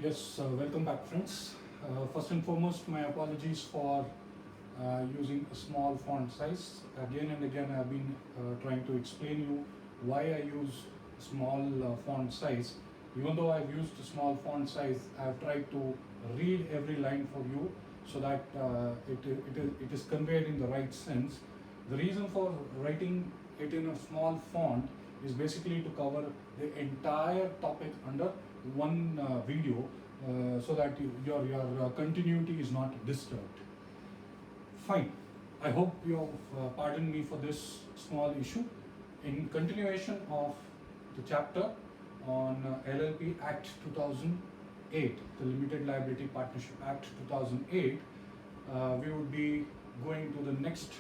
Yes, welcome back, friends. First and foremost, my apologies for using a small font size. Again and again, I've been trying to explain you why I use small font size. Even though I've used a small font size, I've tried to read every line for you so that it is conveyed in the right sense. The reason for writing it in a small font is basically to cover the entire topic under one video so that your continuity is not disturbed. Fine. I hope you have pardoned me for this small issue. In continuation of the chapter on LLP Act 2008, the Limited Liability Partnership Act 2008, we would be going to the next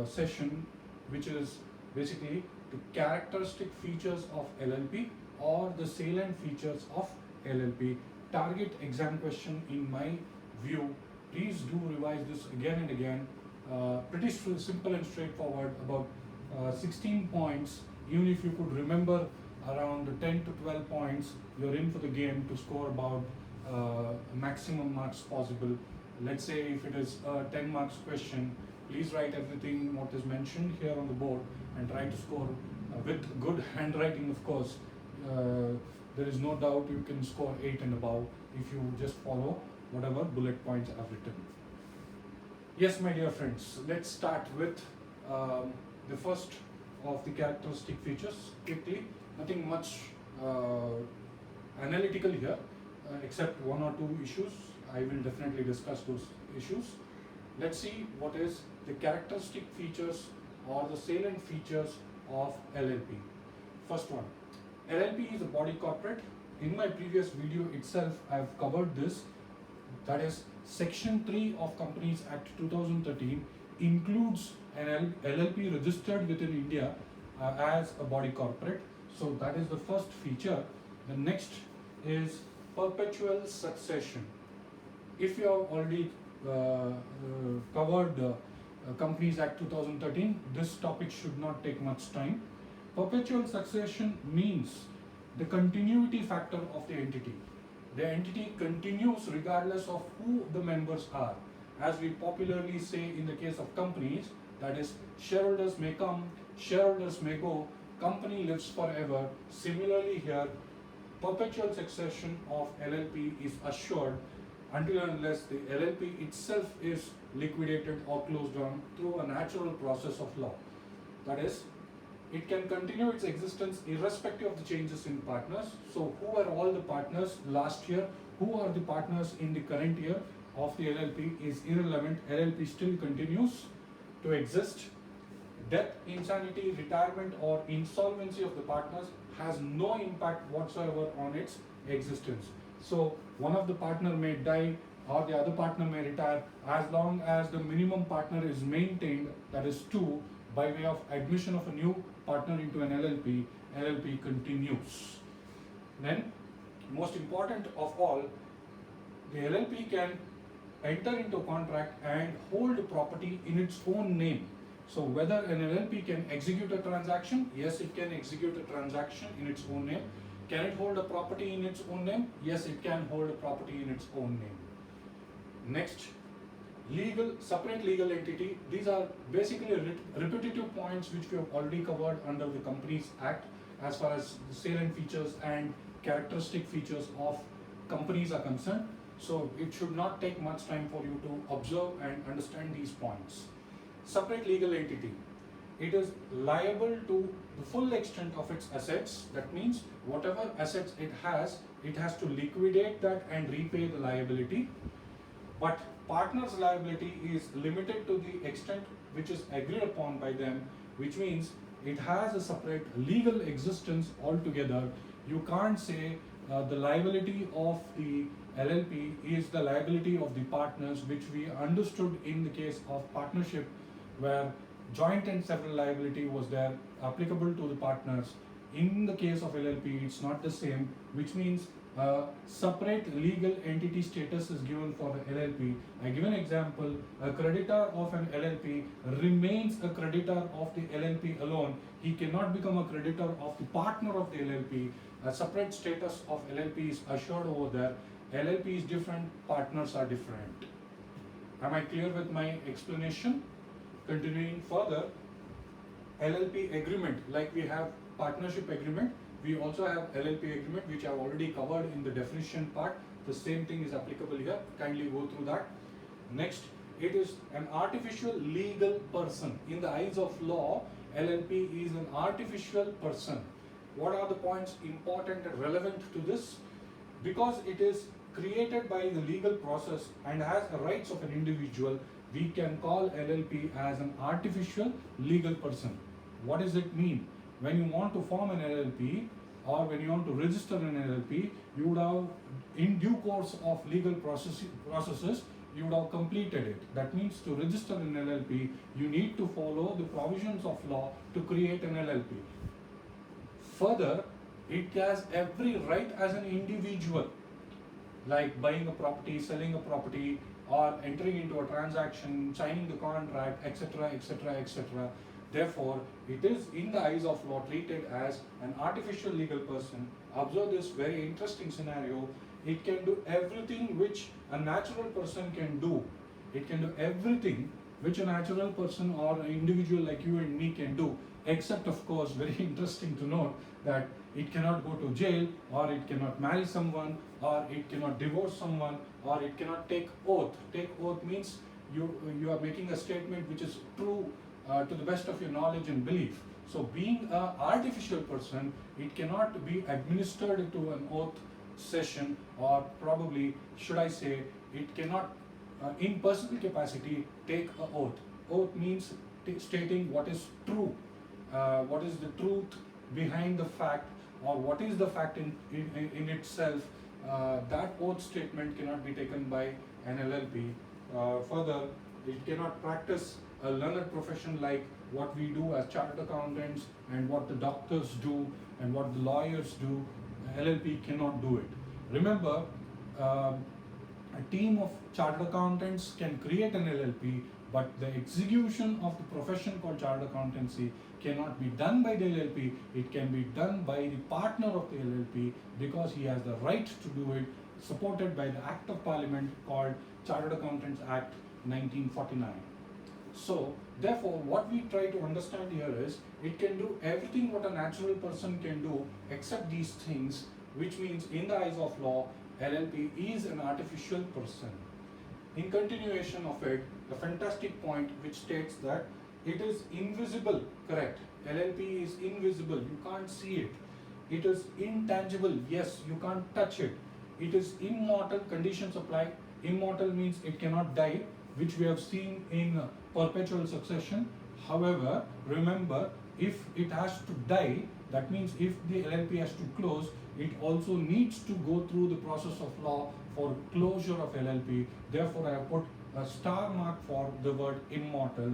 session, which is basically the characteristic features of LLP or the salient features of LLP. Target exam question in my view. Please do revise this again and again. Pretty simple and straightforward, about 16 points. Even if you could remember around 10 to 12 points, you're in for the game to score about maximum marks possible. Let's say if it is a 10 marks question, please write everything what is mentioned here on the board and try to score with good handwriting, of course. There is no doubt you can score 8 and above if you just follow whatever bullet points I've written. Yes, my dear friends, let's start with the first of the characteristic features quickly. Nothing much analytical here, except one or two issues. I will definitely discuss those issues. Let's see what is the characteristic features or the salient features of LLP. First one, LLP is a body corporate. In my previous video itself, I have covered this. That is, Section 3 of Companies Act 2013 includes an LLP registered within India as a body corporate. So that is the first feature. The next is perpetual succession. If you have already covered Companies Act 2013, this topic should not take much time. Perpetual succession means the continuity factor of the entity. The entity continues regardless of who the members are. As we popularly say in the case of companies, that is, shareholders may come, shareholders may go, company lives forever. Similarly here, perpetual succession of LLP is assured until and unless the LLP itself is liquidated or closed down through a natural process of law. That is, it can continue its existence irrespective of the changes in partners. So who are all the partners last year, who are the partners in the current year of the LLP is irrelevant. LLP still continues to exist. Death, insanity, retirement or insolvency of the partners has no impact whatsoever on its existence. So one of the partner may die or the other partner may retire, as long as the minimum partner is maintained, that is 2, by way of admission of a new partner into an LLP, LLP continues. Then, most important of all, the LLP can enter into a contract and hold property in its own name. So whether an LLP can execute a transaction, yes, it can execute a transaction in its own name. Can it hold a property in its own name? Yes, it can hold a property in its own name. Next, separate legal entity. These are basically repetitive points which we have already covered under the Companies Act as far as the salient features and characteristic features of companies are concerned. So it should not take much time for you to observe and understand these points. Separate legal entity. It is liable to the full extent of its assets. That means whatever assets it has to liquidate that and repay the liability. But partner's liability is limited to the extent which is agreed upon by them, which means it has a separate legal existence altogether. You can't say the liability of the LLP is the liability of the partners, which we understood in the case of partnership, where joint and several liability was there applicable to the partners. In the case of LLP, it's not the same, which means separate legal entity status is given for the LLP. I give an example. A creditor of an LLP remains a creditor of the LLP alone. He cannot become a creditor of the partner of the LLP. a separate status of LLP is assured over there. LLP is different, partners are different. Am I clear with my explanation? Continuing further, LLP agreement, like we have partnership agreement, we also have LLP agreement, which I've already covered in the definition part. The same thing is applicable here. Kindly go through that. Next, it is an artificial legal person. In the eyes of law, LLP is an artificial person. What are the points important and relevant to this? Because it is created by the legal process and has the rights of an individual, we can call LLP as an artificial legal person. What does it mean? When you want to form an LLP or when you want to register an LLP, you would have, in due course of legal processes, you would have completed it. That means to register an LLP, you need to follow the provisions of law to create an LLP. Further, it has every right as an individual, like buying a property, selling a property, or entering into a transaction, signing the contract, etc., etc., etc. Therefore, it is in the eyes of law treated as an artificial legal person. Observe this very interesting scenario. It can do everything which a natural person can do. It can do everything which a natural person or an individual like you and me can do, except of course, very interesting to note that it cannot go to jail, or it cannot marry someone, or it cannot divorce someone, or it cannot take oath. Take oath means you are making a statement which is true to the best of your knowledge and belief. So being an artificial person, it cannot be administered to an oath session, or probably should I say it cannot in personal capacity take an oath. Oath means stating what is true, what is the truth behind the fact, or what is the fact in itself. That oath statement cannot be taken by an LLP. Further, it cannot practice a learned profession like what we do as chartered accountants and what the doctors do and what the lawyers do. LLP cannot do it. Remember, a team of chartered accountants can create an LLP, but the execution of the profession called chartered accountancy cannot be done by the LLP. It can be done by the partner of the LLP, because he has the right to do it, supported by the Act of Parliament called Chartered Accountants Act 1949. So, therefore, what we try to understand here is, it can do everything what a natural person can do except these things, which means in the eyes of law, LLP is an artificial person. In continuation of it, the fantastic point which states that it is invisible, correct? LLP is invisible, you can't see it. It is intangible, yes, you can't touch it. It is immortal, conditions apply. Immortal means it cannot die, which we have seen in perpetual succession. However, remember, if it has to die, that means if the LLP has to close, it also needs to go through the process of law for closure of LLP. Therefore, I have put a star mark for the word immortal,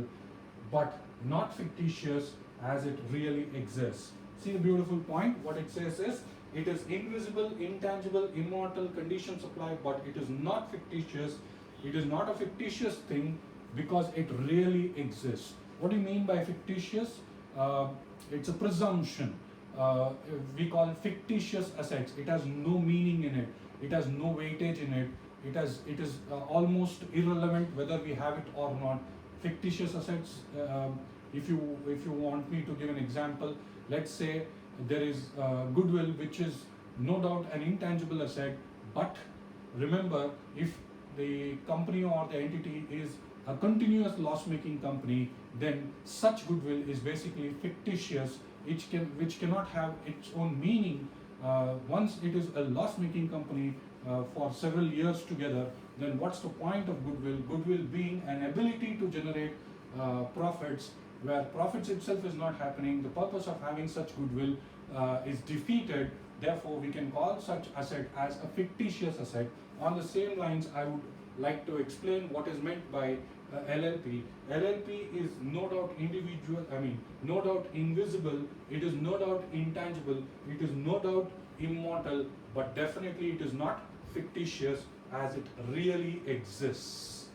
but not fictitious, as it really exists. See the beautiful point? What it says is, it is invisible, intangible, immortal, conditions apply, but it is not fictitious. It is not a fictitious thing because it really exists. What do you mean by fictitious? It's a presumption. We call fictitious assets. It has no meaning in it. It has no weightage in it. It is almost irrelevant whether we have it or not. Fictitious assets. If you want me to give an example, let's say there is goodwill, which is no doubt an intangible asset, but remember, if the company or the entity is a continuous loss-making company, then such goodwill is basically fictitious, which cannot have its own meaning. Once it is a loss-making company for several years together, then what's the point of goodwill? Goodwill being an ability to generate profits, where profits itself is not happening. The purpose of having such goodwill is defeated. Therefore, we can call such asset as a fictitious asset. On the same lines, I would like to explain what is meant by LLP. LLP is no doubt individual, no doubt invisible, it is no doubt intangible, it is no doubt immortal, but definitely it is not fictitious, as it really exists.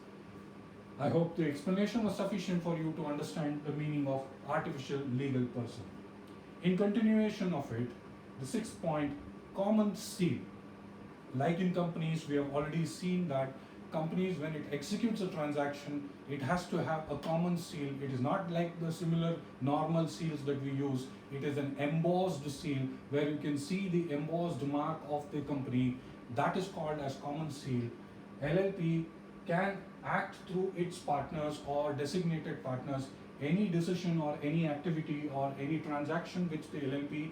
I hope the explanation was sufficient for you to understand the meaning of artificial legal person. In continuation of it, the sixth point common seal. Like in companies, we have already seen that companies, when it executes a transaction, it has to have a common seal. It is not like the similar normal seals that we use. It is an embossed seal where you can see the embossed mark of the company. That is called as common seal. LLP can act through its partners or designated partners. Any decision or any activity or any transaction which the LLP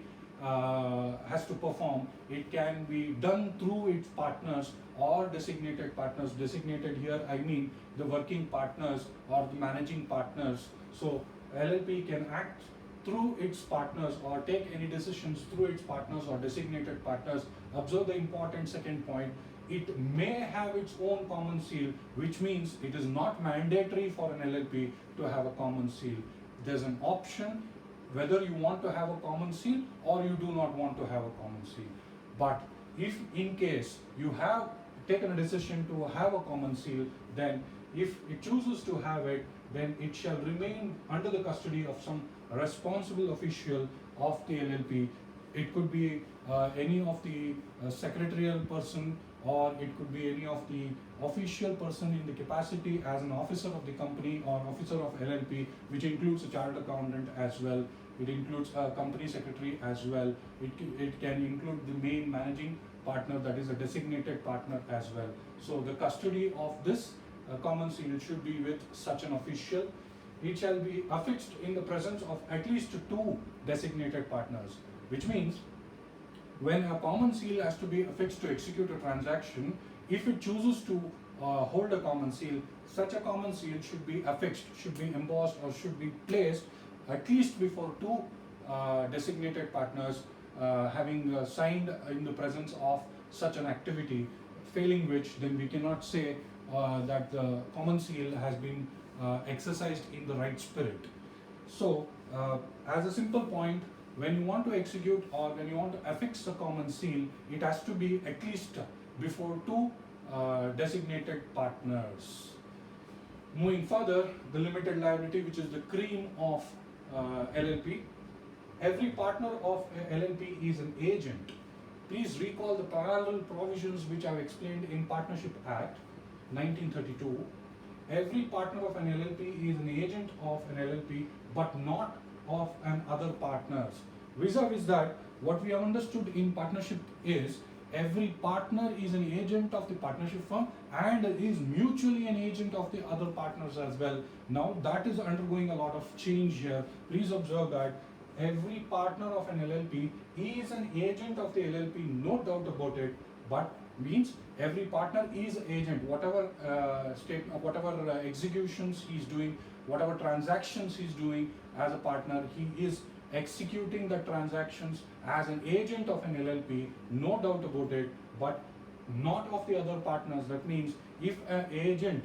has to perform, it can be done through its partners or designated partners. Designated here, I mean the working partners or the managing partners. So LLP can act through its partners or take any decisions through its partners or designated partners. Observe the important second point. It may have its own common seal, which means it is not mandatory for an LLP to have a common seal. There's an option whether you want to have a common seal or you do not want to have a common seal. But if in case you have taken a decision to have a common seal, then if it chooses to have it, then it shall remain under the custody of some responsible official of the LLP. It could be any of the secretarial person, or it could be any of the official person in the capacity as an officer of the company or officer of LLP, which includes a chartered accountant as well. It includes a company secretary as well. It can include the main managing partner, that is a designated partner as well. So the custody of this common seal should be with such an official. It shall be affixed in the presence of at least 2 designated partners, which means when a common seal has to be affixed to execute a transaction, if it chooses to hold a common seal, such a common seal should be affixed, should be embossed, or should be placed at least before 2 designated partners having signed in the presence of such an activity, failing which then we cannot say that the common seal has been exercised in the right spirit. So as a simple point, when you want to execute or when you want to affix a common seal, it has to be at least before 2 designated partners. Moving further, the limited liability, which is the cream of LLP. Every partner of LLP is an agent. Please recall the parallel provisions which I have explained in Partnership Act 1932. Every partner of an LLP is an agent of an LLP, but not of an other partners. Vis-a-vis that, what we have understood in partnership is every partner is an agent of the partnership firm and is mutually an agent of the other partners as well. Now that is undergoing a lot of change here. Please observe that every partner of an LLP is an agent of the LLP, no doubt about it, but means every partner is agent. Whatever executions he is doing, whatever transactions he is doing as a partner, he is executing the transactions as an agent of an LLP, no doubt about it, but not of the other partners. That means if an agent,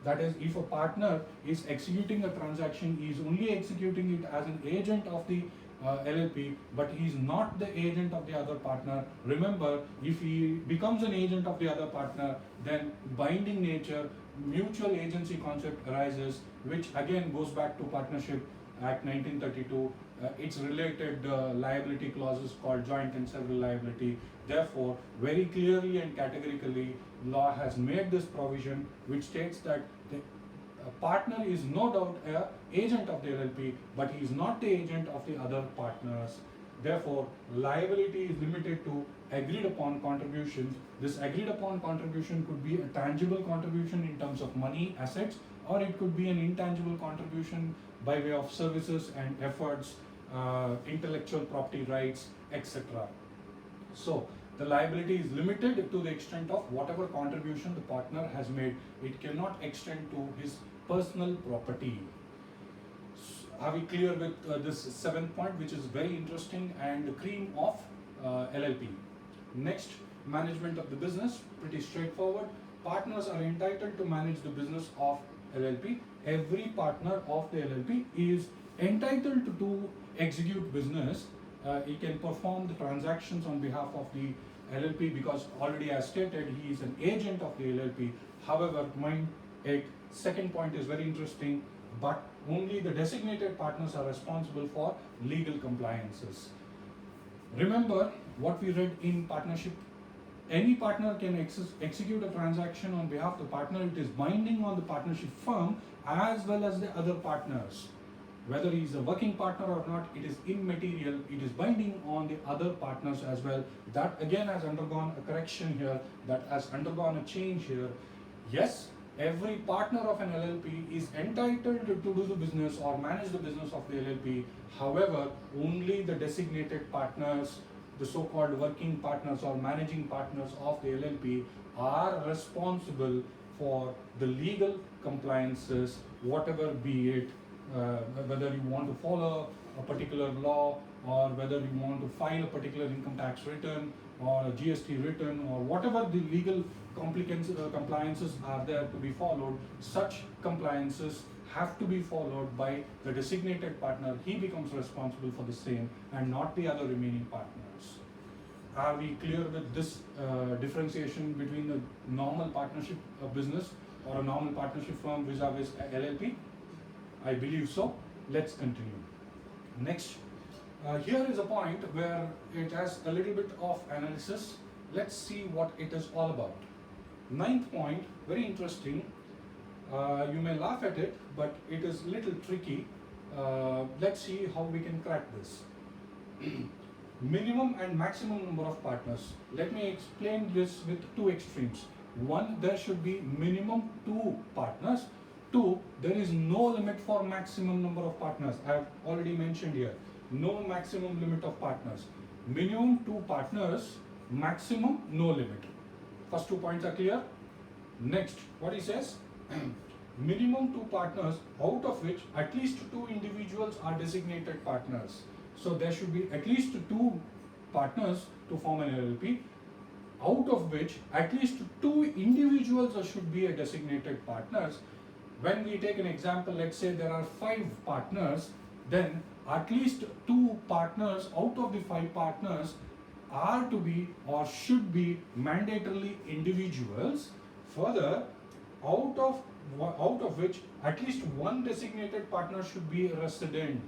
that is, if a partner is executing a transaction, he is only executing it as an agent of the LLP, but he is not the agent of the other partner. Remember, if he becomes an agent of the other partner, then binding nature, mutual agency concept arises, which again goes back to Partnership Act 1932. Its related liability clauses called joint and several liability. Therefore, very clearly and categorically, law has made this provision which states that the partner is no doubt an agent of the LLP, but he is not the agent of the other partners. Therefore, liability is limited to agreed upon contributions. This agreed upon contribution could be a tangible contribution in terms of money, assets, or it could be an intangible contribution by way of services and efforts, intellectual property rights, etc. So, the liability is limited to the extent of whatever contribution the partner has made. It cannot extend to his personal property. Are we clear with this 7th point, which is very interesting and the cream of LLP? Next, management of the business, pretty straightforward. Partners are entitled to manage the business of LLP. Every partner of the LLP is entitled to execute business. He can perform the transactions on behalf of the LLP because already as stated, he is an agent of the LLP. However, mind a second point is very interesting, but only the designated partners are responsible for legal compliances. Remember what we read in partnership. Any partner can execute a transaction on behalf of the partner. It is binding on the partnership firm as well as the other partners. Whether he is a working partner or not, it is immaterial. It is binding on the other partners as well. That again has undergone a correction here, that has undergone a change here. Yes, every partner of an LLP is entitled to do the business or manage the business of the LLP. However, only the designated partners, the so-called working partners or managing partners of the LLP, are responsible for the legal compliances, whatever be it, whether you want to follow a particular law or whether you want to file a particular income tax return or a GST return or whatever the legal compliances are there to be followed. Such compliances have to be followed by the designated partner. He becomes responsible for the same and not the other remaining partners. Are we clear with this differentiation between the normal partnership business or a normal partnership firm vis-a-vis LLP? I believe so. Let's continue. Next, here is a point where it has a little bit of analysis. Let's see what it is all about. Ninth point, very interesting. You may laugh at it, but it is a little tricky. Let's see how we can crack this. Minimum and maximum number of partners. Let me explain this with two extremes. One, there should be minimum 2 partners. 2, there is no limit for maximum number of partners. I have already mentioned here, no maximum limit of partners. Minimum 2 partners, maximum no limit. First 2 points are clear. Next, what he says, minimum 2 partners, out of which at least 2 individuals are designated partners. So there should be at least 2 partners to form an LLP, out of which at least 2 individuals should be a designated partners. When we take an example, let's say there are 5 partners, then at least 2 partners out of the 5 partners are to be or should be mandatorily individuals. Further, out of which at least 1 designated partner should be a resident.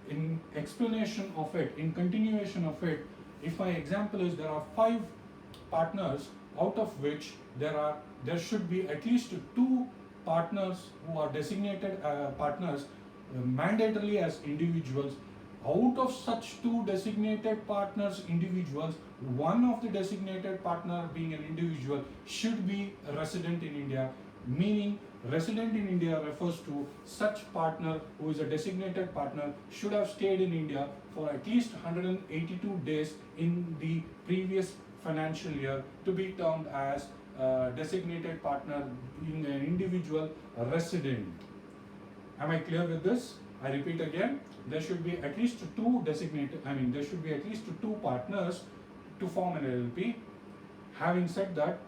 In explanation of it, in continuation of it, if my example is there are 5 partners, out of which there should be at least 2 partners who are designated partners mandatorily as individuals. Out of such 2 designated partners individuals, one of the designated partner being an individual should be a resident in India, meaning resident in India refers to such partner who is a designated partner should have stayed in India for at least 182 days in the previous financial year to be termed as designated partner, being an individual resident. Am I clear with this? I repeat again, there should be at least 2 there should be at least 2 partners to form an LLP. Having said that,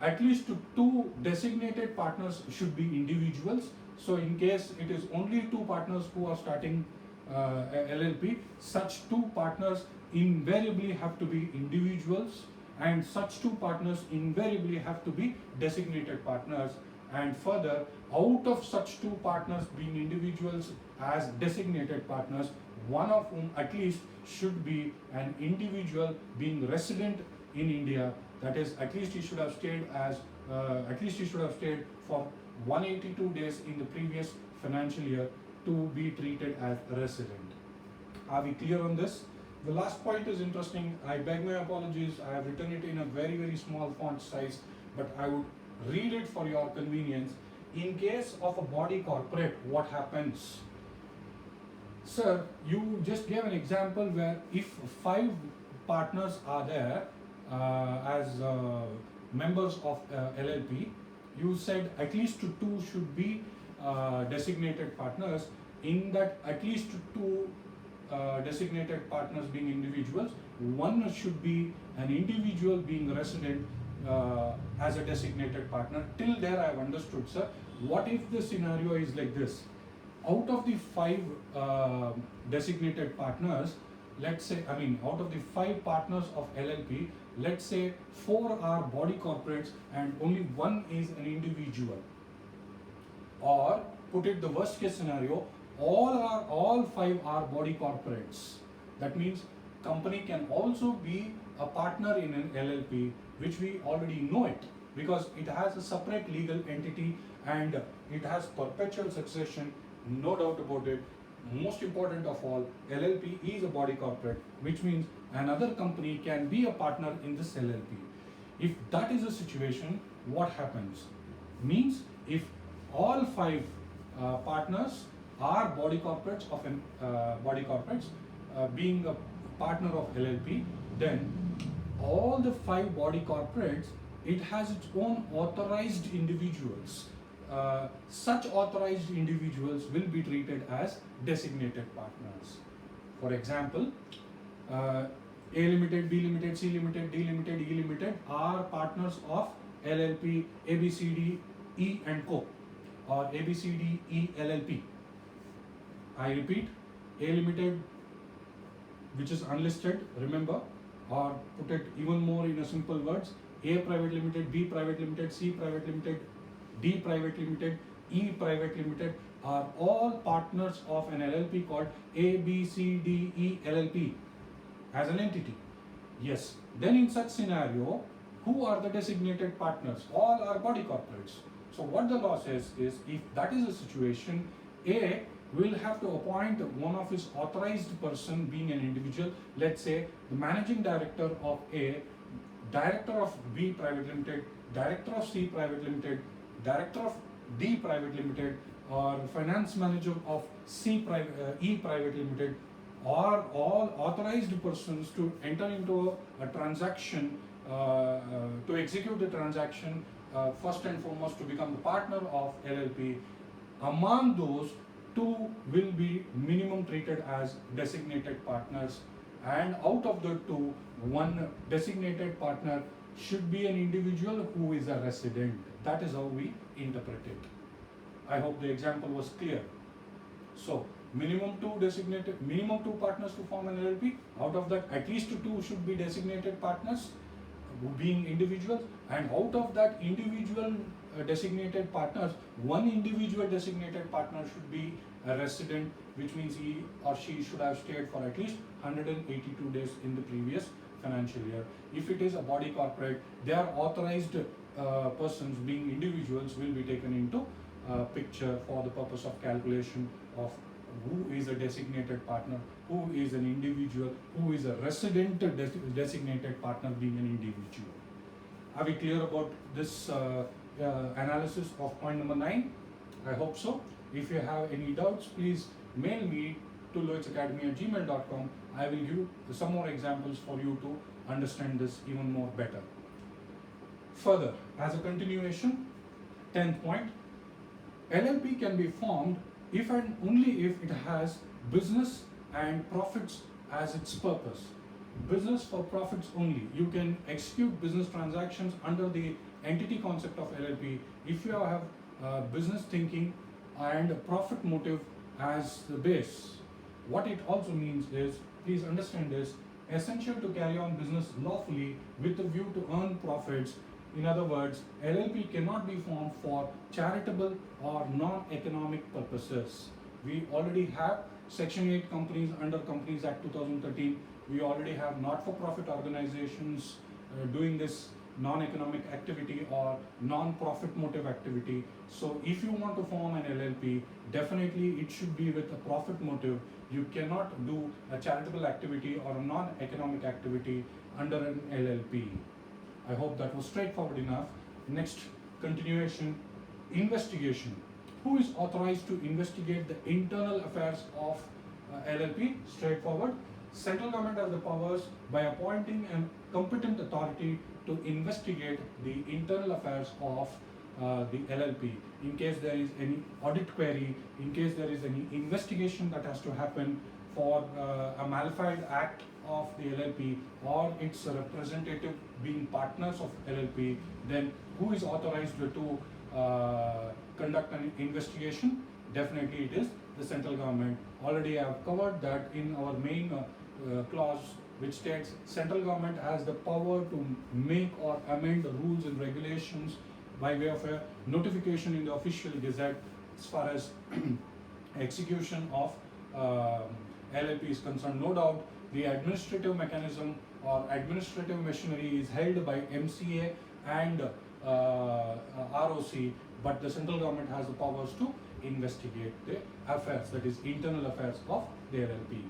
at least 2 designated partners should be individuals. So in case it is only 2 partners who are starting a LLP, such 2 partners invariably have to be individuals, and such 2 partners invariably have to be designated partners. And further, out of such 2 partners being individuals as designated partners, one of whom at least should be an individual being resident in India. That is, at least he should have stayed for 182 days in the previous financial year to be treated as a resident. Are we clear on this? The last point is interesting. I beg my apologies. I have written it in a very, very small font size, but I would read it for your convenience. In case of a body corporate, what happens? Sir, you just gave an example where if 5 partners are there as members of LLP, you said at least 2 should be designated partners. In that, at least 2 designated partners being individuals, 1 should be an individual being resident as a designated partner. Till there I have understood, sir. What if the scenario is like this? Out of the 5 designated partners, out of the 5 partners of LLP, let's say 4 are body corporates and only 1 is an individual. Or put it the worst case scenario, all 5 are body corporates. That means company can also be a partner in an LLP, which we already know it because it has a separate legal entity and it has perpetual succession, no doubt about it. Most important of all, LLP is a body corporate, which means another company can be a partner in this LLP. If that is the situation, what happens? Means if all five partners are body corporates of an being a partner of LLP, then all the five body corporates, it has its own authorized individuals. Such authorized individuals will be treated as designated partners. For example, A Limited, B Limited, C Limited, D Limited, E Limited are partners of LLP ABCD E and Co. or ABCD E LLP. I repeat, A Limited, which is unlisted, remember, or put it even more in a simple words, A Private Limited, B Private Limited, C Private Limited, D Private Limited, E Private Limited are all partners of an LLP called ABCDE LLP as an entity. Yes, then in such scenario, who are the designated partners? All are body corporates. So what the law says is, if that is the situation, A will have to appoint one of his authorized person being an individual, let's say the managing director of A, director of B Private Limited, director of C Private Limited, director of D Private Limited, or finance manager of E Private Limited, are all authorized persons to enter into a transaction, to execute the transaction, first and foremost to become the partner of LLP. Among those, two will be minimum treated as designated partners, and out of the two, one designated partner should be an individual who is a resident. That is how we interpret it. I hope the example was clear. So minimum two partners to form an LLP. Out of that, at least two should be designated partners, being individuals, and out of that individual designated partners, one individual designated partner should be a resident, which means he or she should have stayed for at least 182 days in the previous financial year. If it is a body corporate, their authorized persons being individuals will be taken into picture for the purpose of calculation of who is a designated partner, who is an individual, who is a resident designated partner being an individual. Are we clear about this analysis of point number 9? I hope so. If you have any doubts, please mail me to lohitsacademy@gmail.com. I will give some more examples for you to understand this even more better. Further, as a continuation, 10th point, LLP can be formed if and only if it has business and profits as its purpose. Business for profits only. You can execute business transactions under the entity concept of LLP if you have business thinking and profit motive as the base. What it also means is, please understand this, essential to carry on business lawfully with a view to earn profits. In other words, LLP cannot be formed for charitable or non-economic purposes. We already have Section 8 companies under Companies Act 2013. We already have not-for-profit organizations doing this non-economic activity or non-profit motive activity. So if you want to form an LLP, definitely it should be with a profit motive. You cannot do a charitable activity or a non-economic activity under an LLP. I hope that was straightforward enough. Next, continuation, investigation. Who is authorized to investigate the internal affairs of LLP? Straightforward. Central government has the powers by appointing a competent authority to investigate the internal affairs of the LLP. In case there is any audit query, in case there is any investigation that has to happen for a malified act of the LLP or its representative being partners of LLP, then who is authorized to conduct an investigation? Definitely it is the central government. Already I have covered that in our main clause, which states central government has the power to make or amend the rules and regulations by way of a notification in the official gazette as far as execution of LLP is concerned. No doubt the administrative mechanism or administrative machinery is held by MCA and ROC, but the central government has the powers to investigate the affairs, that is internal affairs of the LLP.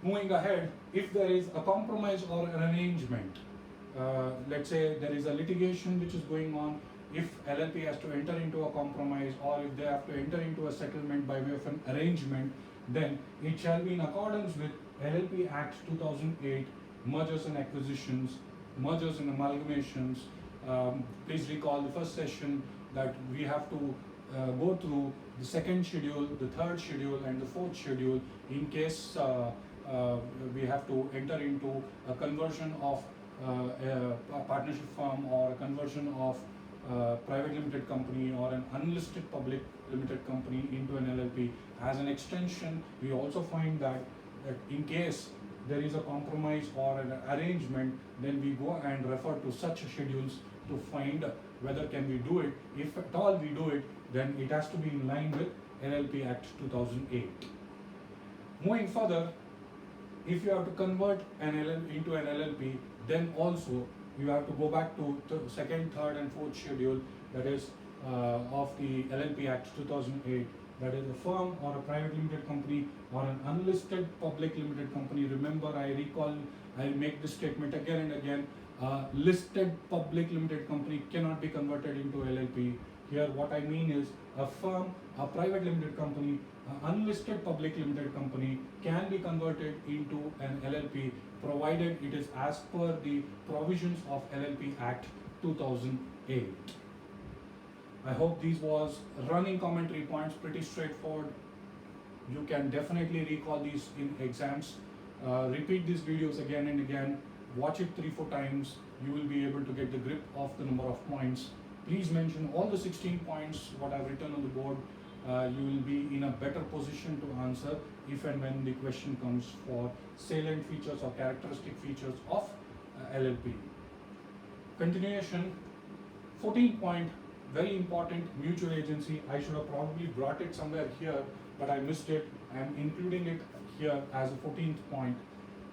Moving ahead, if there is a compromise or an arrangement, let's say there is a litigation which is going on, if LLP has to enter into a compromise or if they have to enter into a settlement by way of an arrangement, then it shall be in accordance with LLP Act 2008, mergers and acquisitions, mergers and amalgamations. Please recall the first session that we have to go through the second schedule, the third schedule and the fourth schedule in case we have to enter into a conversion of a partnership firm or a conversion of private limited company or an unlisted public limited company into an LLP. As an extension, we also find that in case there is a compromise or an arrangement, then we go and refer to such schedules to find whether can we do it. If at all we do it, then it has to be in line with LLP Act 2008. Moving further, if you have to convert an LLP into an LLP, then also you have to go back to the second, third and fourth schedule, that is of the LLP Act 2008, that is a firm or a private limited company or an unlisted public limited company. Remember, I make this statement again and again, listed public limited company cannot be converted into LLP. Here what I mean is a firm, a private limited company, unlisted public limited company can be converted into an LLP provided it is as per the provisions of LLP Act 2008. I hope these was running commentary points, pretty straightforward. You can definitely recall these in exams. Repeat these videos again and again. Watch it 3-4 times. You will be able to get the grip of the number of points. Please mention all the 16 points what I've written on the board. You will be in a better position to answer if and when the question comes for salient features or characteristic features of LLP. Continuation, 14 point, very important, mutual agency. I should have probably brought it somewhere here, but I missed it. I am including it here as a 14th point.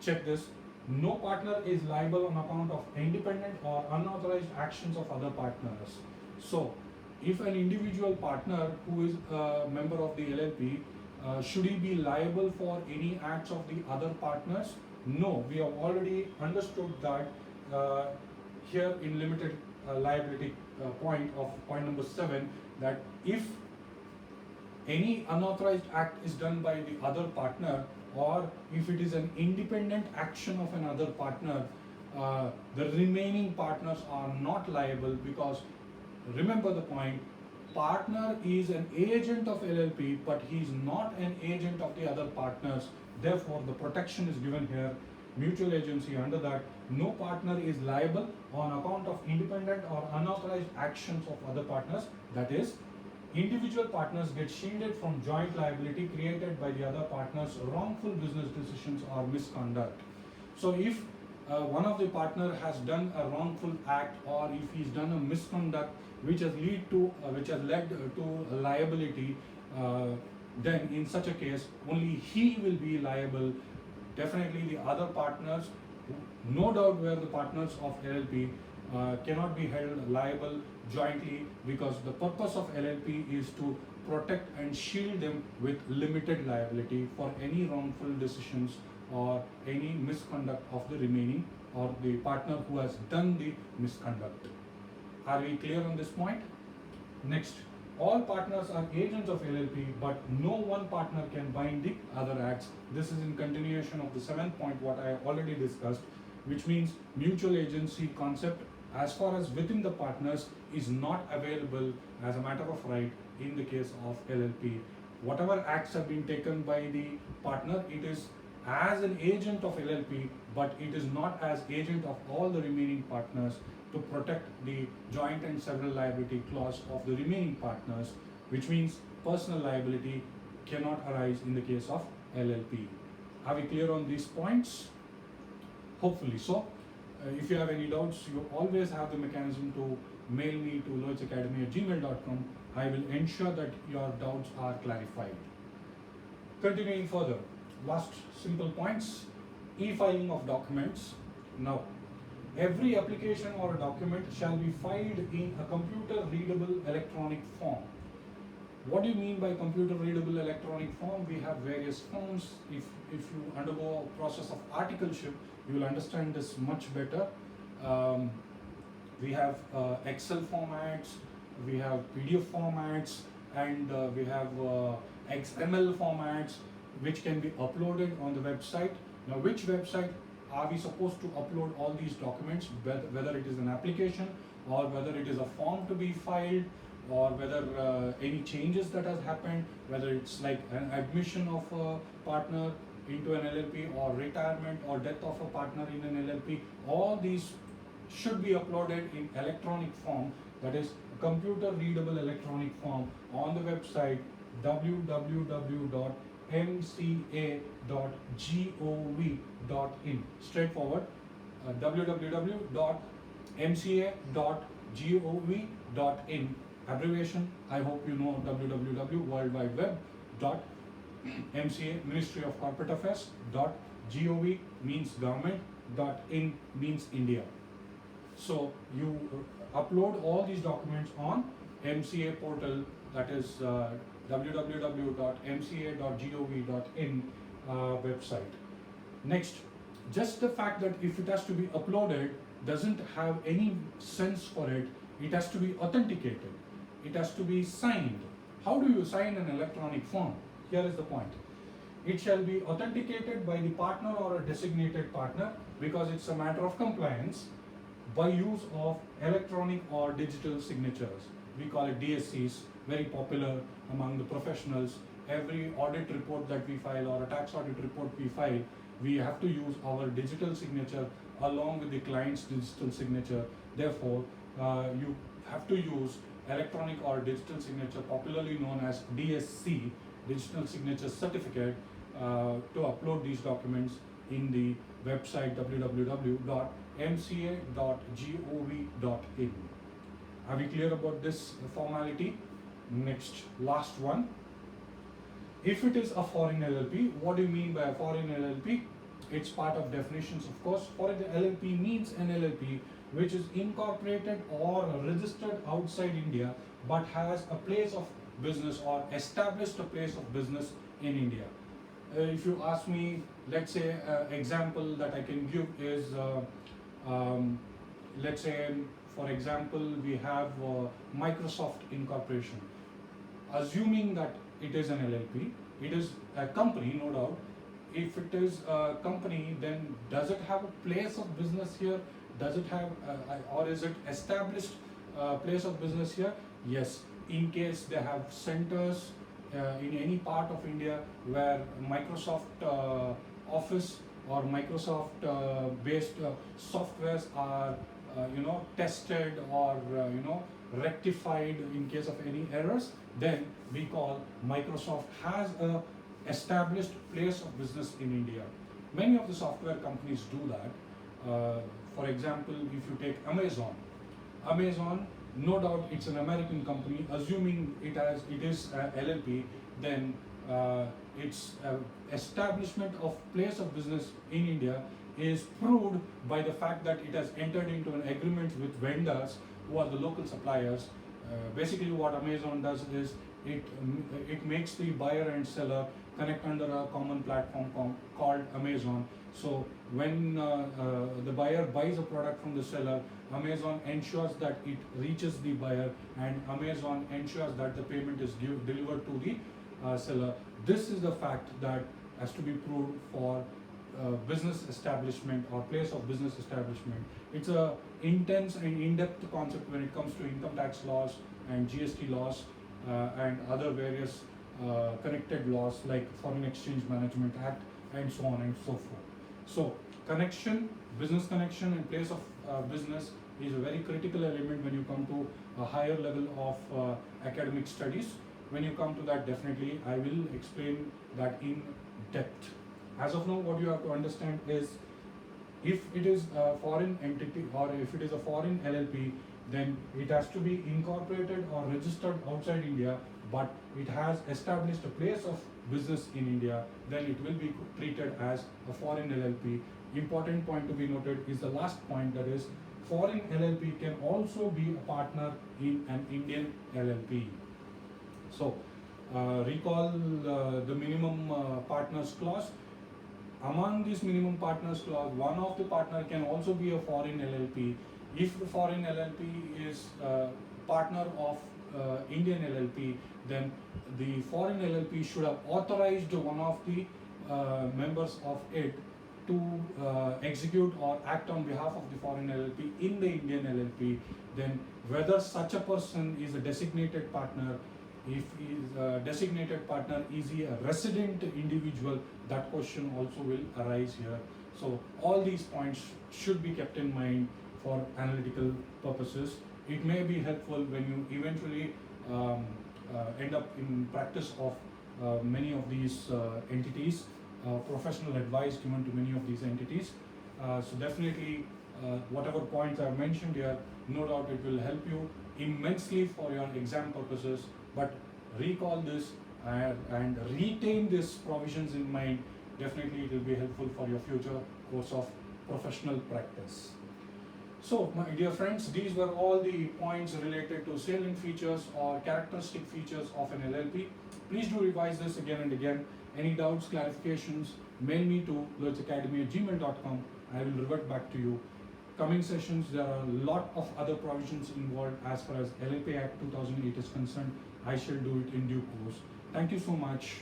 Check this. No partner is liable on account of independent or unauthorized actions of other partners. So, if an individual partner who is a member of the LLP, should he be liable for any acts of the other partners? No, we have already understood that here in limited liability point number 7, that if any unauthorized act is done by the other partner, or if it is an independent action of another partner, the remaining partners are not liable, because remember the point, partner is an agent of LLP, but he is not an agent of the other partners. Therefore, the protection is given here, mutual agency. Under that, no partner is liable on account of independent or unauthorized actions of other partners. That is, individual partners get shielded from joint liability created by the other partners' wrongful business decisions or misconduct. So if one of the partner has done a wrongful act, or if he's done a misconduct which has led to liability, then in such a case only he will be liable. Definitely the other partners, no doubt were the partners of LLP, cannot be held liable jointly, because the purpose of LLP is to protect and shield them with limited liability for any wrongful decisions or any misconduct of the remaining or the partner who has done the misconduct. Are we clear on this point? Next, all partners are agents of LLP, but no one partner can bind the other acts. This is in continuation of the 7th point what I already discussed, which means mutual agency concept as far as within the partners is not available as a matter of right in the case of LLP. Whatever acts have been taken by the partner, it is as an agent of LLP, but it is not as agent of all the remaining partners, to protect the joint and several liability clause of the remaining partners, which means personal liability cannot arise in the case of LLP. Are we clear on these points? Hopefully so. If you have any doubts, you always have the mechanism to mail me to lohitsacademy@gmail.com. I will ensure that your doubts are clarified. Continuing further, last simple points. E-filing of documents. Now, every application or a document shall be filed in a computer-readable electronic form. What do you mean by computer-readable electronic form? We have various forms. If you undergo a process of articleship, you will understand this much better. Um, we have Excel formats, we have PDF formats, and we have XML formats which can be uploaded on the website. Now, which website are we supposed to upload all these documents, whether it is an application or whether it is a form to be filed, or whether any changes that has happened, whether it's like an admission of a partner into an LLP, or retirement or death of a partner in an LLP, all these should be uploaded in electronic form, that is computer readable electronic form, on the website www.mca.gov.in. Straightforward, www.mca.gov.in. Abbreviation, I hope you know, www World Wide Web dot MCA, Ministry of Corporate Affairs dot gov means government, dot in means India. So you upload all these documents on MCA portal, that is www.mca.gov.in website. Next, just the fact that if it has to be uploaded doesn't have any sense for it. It has to be authenticated. It has to be signed. How do you sign an electronic form? Here is the point. It shall be authenticated by the partner or a designated partner, because it's a matter of compliance, by use of electronic or digital signatures. We call it DSCs, very popular among the professionals. Every audit report that we file or a tax audit report we file, we have to use our digital signature along with the client's digital signature. Therefore, you have to use electronic or digital signature, popularly known as DSC, digital signature certificate, to upload these documents in the website www.mca.gov.in. Are we clear about this formality? Next, last one. If it is a foreign LLP, what do you mean by a foreign LLP? It's part of definitions, of course. Foreign LLP means an LLP which is incorporated or registered outside India but has a place of business or established a place of business in India. If you ask me, let's say example that I can give is, let's say for example we have Microsoft Incorporation. Assuming that it is an LLP, it is a company, no doubt. If it is a company, then does it have a place of business here? Does it have, or is it established place of business here? Yes. In case they have centers in any part of India where Microsoft Office or Microsoft based softwares are tested or rectified in case of any errors, then we call Microsoft has a established place of business in India. Many of the software companies do that. For example, if you take Amazon, no doubt it's an American company. Assuming it is LLP, then its establishment of place of business in India is proved by the fact that it has entered into an agreement with vendors who are the local suppliers. Basically what Amazon does is it makes the buyer and seller connect under a common platform called Amazon. So when the buyer buys a product from the seller, Amazon ensures that it reaches the buyer, and Amazon ensures that the payment is delivered to the seller. This is the fact that has to be proved for business establishment or place of business establishment. It's a intense and in-depth concept when it comes to income tax laws and GST laws and other various connected laws like Foreign Exchange Management Act and so on and so forth. So connection, business connection and place of business is a very critical element when you come to a higher level of academic studies. When you come to that, definitely I will explain that in depth. As of now, what you have to understand is If it is a foreign entity or if it is a foreign LLP, then it has to be incorporated or registered outside India, but it has established a place of business in India, then it will be treated as a foreign LLP. Important point to be noted is the last point, that is foreign LLP can also be a partner in an Indian LLP. So recall the minimum partners clause. Among these minimum partners clause, one of the partner can also be a foreign LLP. If the foreign LLP is partner of Indian LLP, then the foreign LLP should have authorized one of the members of it to execute or act on behalf of the foreign LLP in the Indian LLP. Then whether such a person is a designated partner, if he is a designated partner, is he a resident individual, that question also will arise here. So all these points should be kept in mind for analytical purposes. It may be helpful when you eventually end up in practice of many of these entities, professional advice given to many of these entities. So definitely whatever points I have mentioned here, no doubt it will help you immensely for your exam purposes, but recall this and retain these provisions in mind. Definitely it will be helpful for your future course of professional practice. So my dear friends, these were all the points related to salient features or characteristic features of an LLP. Please do revise this again and again. Any doubts, clarifications, mail me to lohitzacademy@gmail.com. I will revert back to you. Coming sessions, there are a lot of other provisions involved as far as LLP Act 2008 is concerned. I shall do it in due course. Thank you so much.